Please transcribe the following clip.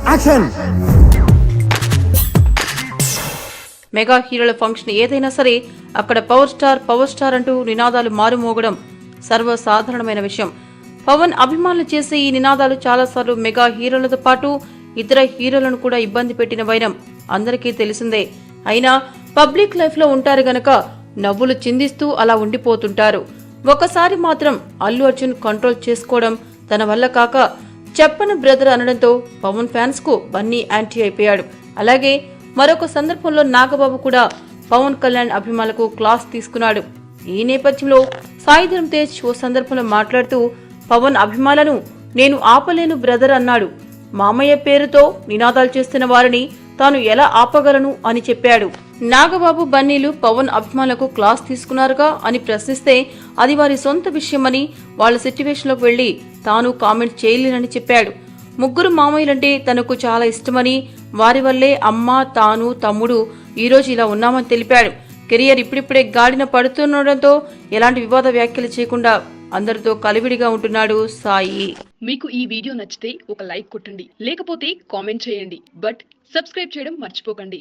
Action. Mega హీరోల function ఏదైనా సరే అక్కడ పవర్ స్టార్ అంటూ నినాదాలు మారుమోగడం సర్వసాధారణమైన విషయం. పవన్ అభిమానులు చేసే ఈ నినాదాలు చాలాసార్లు మెగా హీరోలతో పాటు ఇతర హీరోలను కూడా ఇబ్బంది పెట్టిన వైనం అందరికీ తెలిసిందే. అయినా పబ్లిక్ లైఫ్ లో ఉంటారు గనక నవ్వులు చిందిస్తూ అలా ఉండిపోతుంటారు. ఒకసారి మాత్రం అల్లు అర్జున్ కంట్రోల్ చేసుకోవడం తన వల్ల కాక చెప్పను బ్రదర్ అనడంతో పవన్ ఫ్యాన్స్ కు బన్నీ యాంటీ అయిపోయాడు. అలాగే మరొక సందర్భంలో నాగబాబు కూడా పవన్ కళ్యాణ్ అభిమానులకు క్లాస్ తీసుకున్నాడు. ఈ నేపథ్యంలో సాయి ధరమ్ తేజ్ ఓ సందర్భంలో మాట్లాడుతూ పవన్ అభిమానులను నేను ఆపలేను బ్రదర్ అన్నాడు. మామయ్య పేరుతో నినాదాలు చేస్తున్న వారిని తాను ఎలా ఆపగలను అని చెప్పాడు. నాగబాబు బన్నీలు పవన్ అభిమానులకు క్లాస్ తీసుకున్నారుగా అని ప్రశ్నిస్తే అది వారి సొంత విషయమని వాళ్ల సిట్యువేషన్లోకి వెళ్లి తాను కామెంట్ చేయలేనని చెప్పాడు. ముగ్గురు మామయ్యలంటే తనకు చాలా ఇష్టమని, వారి వల్లే అమ్మ, తాను, తమ్ముడు ఈరోజు ఇలా ఉన్నామని తెలిపాడు. కెరియర్ ఇప్పుడిప్పుడే గాడిన పడుతుండటంతో ఎలాంటి వివాద వ్యాఖ్యలు చేయకుండా అందరితో కలివిడిగా ఉంటున్నాడు సాయి. మీకు ఈ వీడియో నచ్చితే ఒక లైక్ కొట్టండి, లేకపోతే కామెంట్ చేయండి. బట్ సబ్స్క్రైబ్ చేయడం మర్చిపోకండి.